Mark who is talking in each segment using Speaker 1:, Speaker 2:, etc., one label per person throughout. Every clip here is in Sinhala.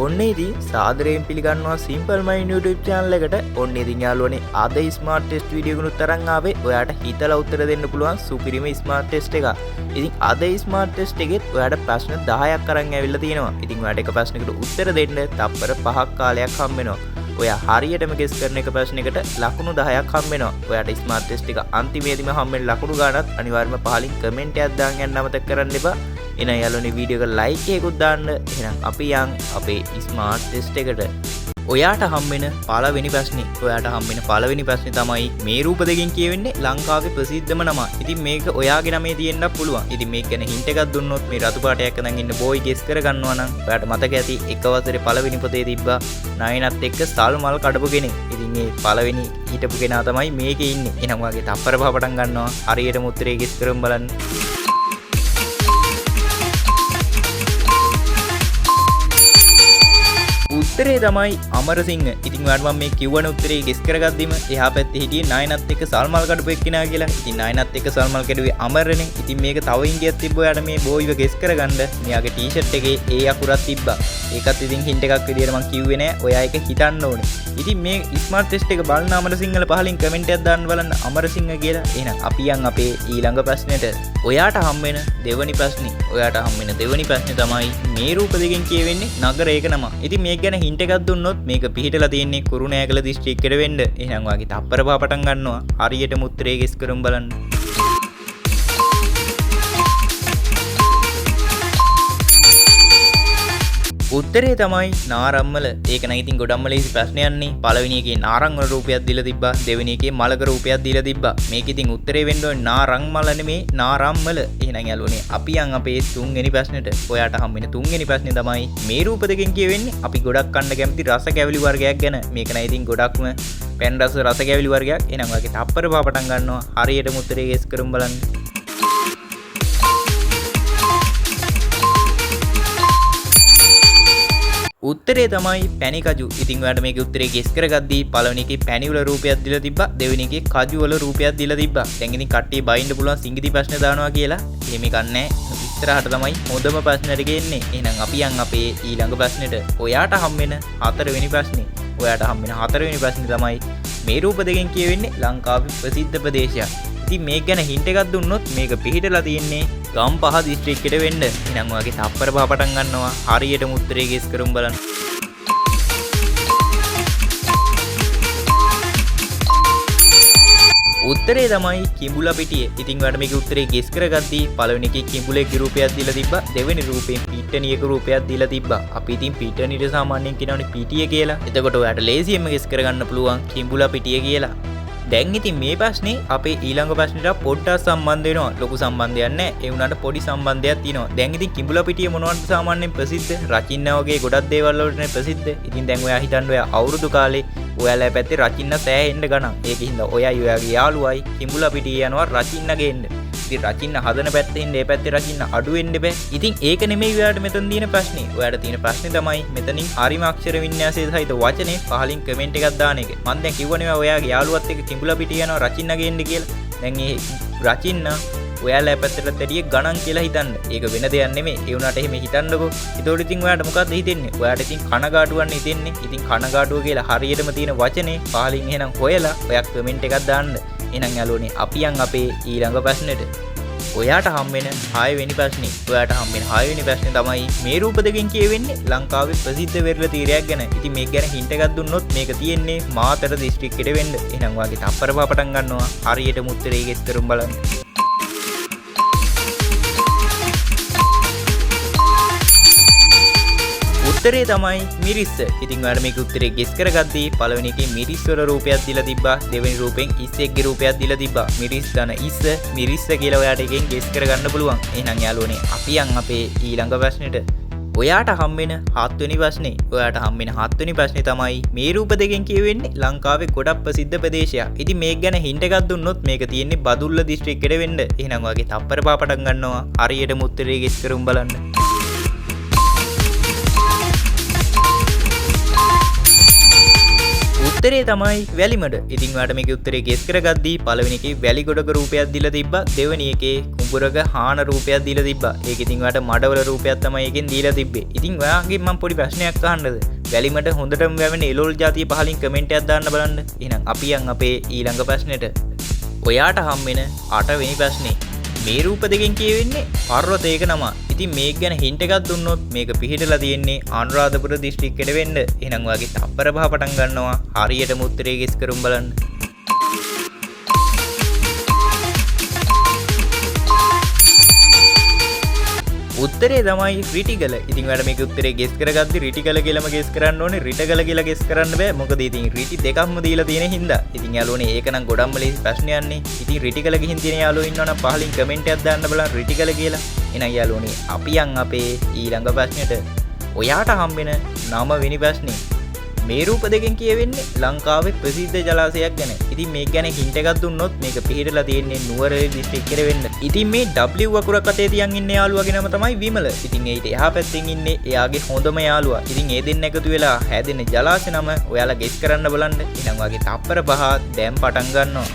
Speaker 1: ඔන්න ඉතින් සාදරයෙන් පිළිගන්නවා Simple Mind YouTube channel එකට. ඔන්න ඉතින් යාළුවනේ අද smart test video එකකුත් තරන් ආවේ ඔයාට හිතලා උත්තර දෙන්න පුළුවන් සුපිරිම smart test එක. ඉතින් අද smart test එකෙත් ඔයාට ප්‍රශ්න 10ක් අරන් ඇවිල්ලා තියෙනවා. ඉතින් ඔයාට එක ප්‍රශ්නයකට උත්තර දෙන්න තප්පර 5ක් කාලයක් හම්බ වෙනවා. ඔයා හරියටම ගෙස් කරන එක ප්‍රශ්නයකට ලකුණු 10ක් හම්බ වෙනවා. ඔයාට smart test එක අන්තිමේදීම හම්බ වෙන ලකුණු ගානත් අනිවාර්යයෙන්ම පහලින් කමෙන්ට් එකක් දාන්න යන්න අමතක කරන්න එපා. එහෙනම් යාළුවනේ වීඩියෝ එක ලයික් එකකුත් දාන්න. එහෙනම් අපි යන් අපේ ස්මාර්ට් ටෙස්ට් එකට. ඔයාට හම්බෙන පළවෙනි ප්‍රශ්නේ. ඔයාට හම්බෙන පළවෙනි ප්‍රශ්නේ තමයි මේ රූප දෙකෙන් කියවෙන්නේ ලංකාවේ ප්‍රසිද්ධම නම. ඉතින් මේක ඔයාගේ නමේ තියෙන්නත් පුළුවන්. ඉතින් මේක ගැන හින්ට් එකක් දුන්නොත් මේ රතු පාටයක් අඳන් ඉන්න බෝයි ගෙස් කර ගන්නවා නම් ඔයාට මතක ඇති එක වසරේ පළවෙනි පොතේ තිබ්බා නයනත් එක්ක සල්මල් කඩපු කෙනෙක්. ඉතින් මේ පළවෙනි හිටපු කෙනා තමයි මේකේ ඉන්නේ. එහෙනම් ඔයාගේ තප්පර පහ පටන් ගන්නවා. හරියටම උත්තරේ ගෙස් කරමු බලන්න. උත්තරේ තමයි අමරසිංහ. ඉතින් ඔයාලට මම මේ කිව්වන උත්තරේ ගෙස් කරගද්දිම එහා පැත්තේ හිටියේ නයනත් එක්ක සල්මල් කඩපු එක්කිනා කියලා. ඉතින් නයනත් එක්ක සල්මල් කඩුවේ අමරනේ. ඉතින් මේක තව ඉංගියක් තිබ්බ ඔයාට මේ බෝයිව ගෙස් කරගන්න. මෙයාගේ ටී-ෂර්ට් එකේ ඒ අකුරක් තිබ්බා. ඒකත් ඉතින් හින්ට් එකක් විදියට මම කිව්වේ නෑ. ඔයා ඒක හිතන්න ඕනේ. ඉතින් මේ ස්මාර්ට් ටෙස්ට් එක බලන අමරසිංහල පහලින් කමෙන්ට් එකක් දාන්න බලන්න අමරසිංහ කියලා. එහෙනම් අපි යන් අපේ ඊළඟ ප්‍රශ්නෙට. ඔයාට හම්බෙන දෙවනි ප්‍රශ්නේ. ඔයාට හම්බෙන දෙවනි ප්‍රශ්නේ තමයි මේ රූප දෙකෙන් කියවෙන්නේ නගරයක නම. ඉතින් මේක ගැන හින්ට් එකක් දුන්නොත් මේක පිහිටලා තියෙන්නේ කුරුණෑගල දිස්ත්‍රික්කෙට වෙන්න. එහෙනම් ඔයාගේ තප්පර පහ පටන් ගන්නවා. හරියටම උත්තරේ ගෙස් කරමු බලන්න. උත්තරේ තමයි නාරම්මල. ඒක නම් ඉතින් ගොඩක්ම ලේසි ප්‍රශ්නයක් නේ. පළවෙනි එකේ නාරං වල රූපයක් දීලා තිබ්බා. දෙවෙනි එකේ මලක රූපයක් දීලා තිබ්බා. මේක ඉතින් උත්තරේ වෙන්න ඕනේ නාරංමල නෙමේ නාරම්මල. එහෙනම් යාළුවනේ අපි යන් අපේ තුන්වෙනි ප්‍රශ්නෙට. ඔයාට හම්බෙන තුන්වෙනි ප්‍රශ්නේ තමයි මේ රූප දෙකෙන් කියවෙන්නේ අපි ගොඩක් කන්න කැමති රස කැවිලි වර්ගයක් ගැන. මේක නම් ඉතින් ගොඩක්ම පැන් රස කැවිලි වර්ගයක්. එහෙනම් ඔයාගේ තප්පර පහ පටන් ගන්නවා. හරියටම උත්තරේ ගෙස් කරමු බලන්න. උත්තරේ තමයි පැණි කජු. ඉතින් ඔයාලට මේකේ උත්තරේ ගෙස් කරගද්දී පළවෙනි එකේ පැණි වල රූපයක් දීලා තිබ්බා. දෙවෙනි එකේ කජු වල රූපයක් දීලා තිබ්බා. දැන් ඉතින් කට්ටිය බයින්න පුළුවන් සිංගිති ප්‍රශ්න දානවා කියලා. එහෙම කන්නේ. ඉස්සරහට තමයි හොඳම ප්‍රශ්නෙට ගෙන්නේ. එහෙනම් අපි යන් අපේ ඊළඟ ප්‍රශ්නෙට. ඔයාට හම්බෙන හතරවෙනි ප්‍රශ්නේ. ඔයාට හම්බෙන හතරවෙනි ප්‍රශ්නේ තමයි මේ රූප දෙකෙන් කියවෙන්නේ ලංකාවේ ප්‍රසිද්ධ ප්‍රදේශයක්. ඉතින් මේක ගැන හින්ට් එකක් දුන්නොත් මේක පිහිටලා තියෙන්නේ ගම්පහ දිස්ත්‍රික්කෙට වෙන්න. එහෙනම් ඔයාගේ තප්පර පහ පටන් ගන්නවා. හරියටම උත්තරේ ගෙස් කරමු බලන්න. උත්තරේ තමයි කිඹුලපිටිය. ඉතින් ඔයාලට මේකේ උත්තරේ ගෙස් කරගද්දී පළවෙනි එකේ කිඹුලෙක්ගේ රූපයක් දීලා තිබ්බා. දෙවෙනි රූපයෙන් පීටනියක රූපයක් දීලා තිබ්බා. අපි ඉතින් පීටනියට සාමාන්‍යයෙන් කියනවනේ පීටිය කියලා. එතකොට ඔයාට ලේසියෙන්ම ගෙස් කරගන්න පුළුවන් කිඹුලපිටිය කියලා. දැන් ඉතින් මේ ප්‍රශ්නේ අපේ ඊළඟ ප්‍රශ්නෙට පොඩ්ඩක් සම්බන්ධ වෙනවා. ලොකු සම්බන්ධයක් නැහැ. ඒ වුණාට පොඩි සම්බන්ධයක් තියෙනවා. දැන් ඉතින් කිඹුලපිටිය මොනවද සාමාන්‍යයෙන් ප්‍රසිද්ධ? රචින්න වගේ ගොඩක් දේවල් වලටනේ ප්‍රසිද්ධ. ඉතින් දැන් ඔයා හිතන්න ඔයා අවුරුදු කාලේ ඔයාලා පැත්තේ රචින්න සෑහෙන්න ගණන්. ඒකින්ද ඔයයි ඔයාගේ යාළුවයි කිඹුලපිටිය යනවා රචින්න ගේන්න. ඉතින් රචින්න හදන පැත්තේ ඉන්න ඒ පැත්තේ රචින්න අඩු වෙන්න බෑ. ඉතින් ඒක නෙමෙයි ඔයාලට මෙතන තියෙන ප්‍රශ්නේ. ඔයාලට තියෙන ප්‍රශ්නේ තමයි මෙතනින් හරිම අක්ෂර වින්‍යාසය සහිත වචනේ පහලින් කමෙන්ට් එකක් දාන එක. මම දැන් කිව්වනේ ඔයාගේ යාළුවත් එක්ක කිඹුලපිටිය යනවා රචින්න ගේන්න කියලා. දැන් මේ රචින්න ඔයාලා පැත්තට දෙඩිය ගණන් කියලා හිතන්න. ඒක වෙන දෙයක් නෙමෙයි. ඒ වුණාට එහෙම හිතන්නකෝ. ඒතකොට ඉතින් ඔයාට මොකද්ද හිතෙන්නේ? ඔයාට ඉතින් කනගාටුවන්න හිතෙන්නේ. ඉතින් කනගාටුව කියලා හරියටම තියෙන වචනේ පහලින් එහෙනම් හොයලා ඔයා කමෙන්ට් එකක් දාන්න. එහෙනම් යාළුවනේ අපි යන් අපේ ඊළඟ ප්‍රශ්නෙට. ඔයාට හම්බෙන 6 වෙනි ප්‍රශ්නේ. ඔයාට හම්බෙන 6 වෙනි ප්‍රශ්නේ තමයි මේ රූප දෙකෙන් කියවෙන්නේ ලංකාවේ ප්‍රසිද්ධ වෙරළ තීරයක් ගැන. ඉතින් මේක ගැන හින්ට් එකක් දුන්නොත් මේක තියෙන්නේ මාතර දිස්ත්‍රික්කෙට වෙන්න. එහෙනම් ඔයාගේ තප්පර පහ පටන් ගන්නවා. හරියටම උත්තරේ ගෙස් කරමු බලන්න. උත්තරේ තමයි මිරිස්ස. ඉතින් ඔයාලා මේක උත්තරේ ගෙස් කරගද්දී පළවෙනි එකේ මිරිස් වල රූපයක් දීලා තිබ්බා. දෙවෙනි රූපෙන් ඉස්සෙක්ගේ රූපයක් දීලා තිබ්බා. මිරිස් ධන ඉස්ස මිරිස්ස කියලා ඔයාට එකෙන් ගෙස් කරගන්න පුළුවන්. එහෙනම් යාළුවනේ අපි යන් අපේ ඊළඟ ප්‍රශ්නෙට. ඔයාට හම්බෙන 7 වෙනි ප්‍රශ්නේ. ඔයාට හම්බෙන 7 වෙනි ප්‍රශ්නේ තමයි මේ රූප දෙකෙන් කියවෙන්නේ ලංකාවේ ගොඩක් ප්‍රසිද්ධ ප්‍රදේශයක්. ඉතින් මේක ගැන හින්ට් එකක් දුන්නොත් මේක තියෙන්නේ බදුල්ල දිස්ත්‍රික්කෙට වෙන්න. එහෙනම් ඔයාගේ තප්පර පහ පටන් ගන්නවා. හරියටම උත්තරේ ගෙස් කරමු බලන්න. උත්තරේ තමයි වැලිමඩ. ඉතින් ඔයාලට මේකේ උත්තරේ ගෙස් කරගද්දී පළවෙනි එකේ වැලිගොඩක රූපයක් දීලා තිබ්බා. දෙවෙනි එකේ කුඹුරක හාන රූපයක් දීලා තිබ්බා. ඒක ඉතින් ඔයාලට මඩවල රූපයක් තමයි එකෙන් දීලා තිබ්බේ. ඉතින් ඔයාගෙන් මම පොඩි ප්‍රශ්නයක් අහන්නද? වැලිමඩ හොඳටම වැවෙන එලෝල් జాතිය පහලින් කමෙන්ට් එකක් දාන්න බලන්න. එහෙනම් අපි යන් අපේ ඊළඟ ප්‍රශ්නෙට. ඔයාට හම්බෙන 8 වෙනි ප්‍රශ්නේ. මේ රූප දෙකෙන් කියවෙන්නේ පර්වතයක නම. ඉතින් මේක ගැන හින්ට් එකක් දුන්නොත් මේක පිහිටලා තියෙන්නේ අනුරාධපුර දිස්ත්‍රික්කෙට වෙන්න. එහෙනම් ඔයාගේ තප්පර පහ පටන් ගන්නවා. හරියටම උත්තරේ ගෙස් කරුම් බලන්න. උත්තරේ තමයි රිටිගල. ඉතින් ඔයාලා මේක උත්තරේ ගෙස් කරගද්දි රිටිගල කියලාම ගෙස් කරන්න ඕනේ. රිටගල කියලා ගෙස් කරන්න බෑ. මොකද ඉතින් රිටි දෙකක්ම දීලා තියෙන හින්දා. ඉතින් යාළුවනේ ඒක නම් ගොඩක්ම ලේසි ප්‍රශ්නයක්නේ. ඉතින් රිටිගල ගිහින් තියෙන යාළුවෝ ඉන්නවනම් පහලින් කමෙන්ට් එකක් දාන්න බලන්න රිටිගල කියලා. එහෙනම් යාළුවනේ අපි යන් අපේ ඊළඟ ප්‍රශ්නෙට. ඔයාට හම්බෙන 9 වෙනි ප්‍රශ්නේ. මේ රූප දෙකෙන් කියවෙන්නේ ලංකාවේ ප්‍රසිද්ධ ජලාශයක් ගැන. ඉතින් මේක ගැන හින්ට් එකක් දුන්නොත් මේක පිහිටලා තියෙන්නේ නුවරඑළිය දිස්ත්‍රික්කෙට වෙන්න. ඉතින් මේ W වකුරක් අතේ තියන් ඉන්න යාළුවාගේ නම තමයි විමල. ඉතින් ඒිට එහා පැත්තෙන් ඉන්නේ එයාගේ හොඳම යාළුවා. ඉතින් ඒ දෙන්න එකතු වෙලා හැදෙන ජලාශය නම ඔයාලා ගෙස් කරන්න බලන්න. එහෙනම් ඔයාගේ තප්පර පහ දැන් පටන් ගන්නවා.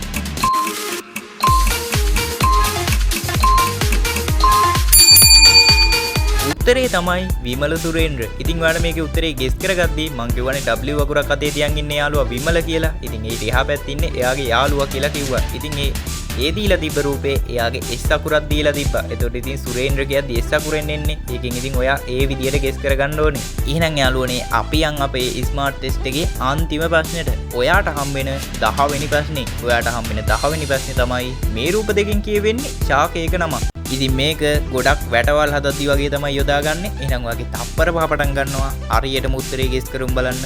Speaker 1: උත්තරේ තමයි විමල සුරේන්ද්‍ර. ඉතින් ඔයාලා මේකේ උත්තරේ ගෙස් කරගද්දී මං කියවනේ W වකුරක් අතේ තියන් ඉන්න යාළුවා විමල කියලා. ඉතින් ඊට එහා පැත්තේ ඉන්නේ එයාගේ යාළුවා කියලා කිව්වා. ඉතින් ඒ දීලා තිබ්බ රූපේ එයාගේ S අකුරක් දීලා තිබ්බා. එතකොට ඉතින් සුරේන්ද්‍ර කියද්දි S අකුරෙන් එන්නේ. ඒකෙන් ඉතින් ඔයා ඒ විදියට ගෙස් කරගන්න ඕනේ. එහෙනම් යාළුවනේ අපි යන් අපේ ස්මාර්ට් ටෙස්ට් එකේ අන්තිම ප්‍රශ්නෙට. ඔයාට හම්බෙන 10 වෙනි ප්‍රශ්නේ. ඔයාට හම්බෙන 10 වෙනි ප්‍රශ්නේ තමයි මේ රූප දෙකෙන් කියවෙන්නේ ශාකයක නම. ඉතින් මේක ගොඩක් වැටවල් හදද්දි වගේ තමයි යොදාගන්නේ. එහෙනම් ඔයාගේ තප්පර පහ පටන් ගන්නවා. හරියටම උත්තරේ ගෙස් කරුම් බලන්න.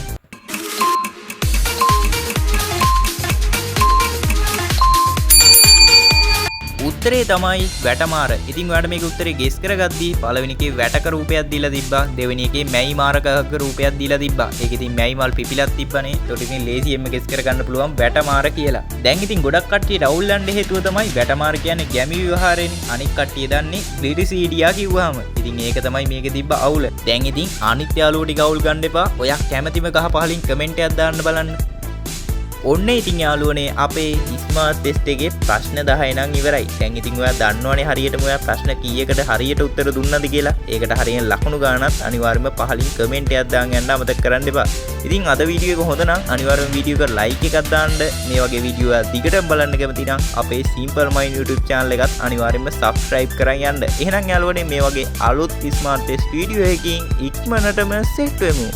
Speaker 1: උත්තරේ තමයි වැටමාර. ඉතින් ඔයාලට මේක උත්තරේ ගෙස් කරගද්දී පළවෙනි එකේ වැටක රූපයක් දීලා තිබ්බා. දෙවෙනි එකේ මැයි මාරකක රූපයක් දීලා තිබ්බා. ඒක ඉතින් මැයි මල් පිපිලක් තිබ්බනේ. ඒකට ඉතින් ලේසියෙන්ම ගෙස් කරගන්න පුළුවන් වැටමාර කියලා. දැන් ඉතින් ගොඩක් කට්ටියට අවුල් යන්න හේතුව තමයි වැටමාර කියන්නේ ගැමි විවහාරේනේ. අනික් කට්ටිය දන්නේ ග්ලිරිසීඩියා කිව්වහම. ඉතින් ඒක තමයි මේකේ තිබ්බ අවුල. දැන් ඉතින් අනිත් යාළුවෝ ටික අවුල් ගන්න එපා. ඔයා කැමැතිම ගහ පහලින් කමෙන්ට් එකක් දාන්න බලන්න. ඔන්න ඉතින් යාළුවනේ අපේ ස්මාර්ට් ටෙස්ට් එකේ ප්‍රශ්න 10 නම් ඉවරයි. දැන් ඉතින් ඔයා දන්නවනේ හරියටම ඔයා ප්‍රශ්න කීයකට හරියට උත්තර දුන්නද කියලා. ඒකට හරියන ලකුණු ගානත් අනිවාර්යයෙන්ම පහලින් කමෙන්ට් එකක් දාන්න යන්න අමතක කරන්න එපා. ඉතින් අද වීඩියෝ එක හොඳ නම් අනිවාර්යයෙන්ම වීඩියෝ එකට ලයික් එකක් දාන්න. මේ වගේ වීඩියෝ දිගටම බලන්න කැමති නම් අපේ Simple Mind YouTube channel එකත් අනිවාර්යයෙන්ම subscribe කරන් යන්න. එහෙනම් යාළුවනේ මේ වගේ අලුත් ස්මාර්ට් ටෙස්ට් වීඩියෝ එකකින් ඉක්මනටම සෙට් වෙමු.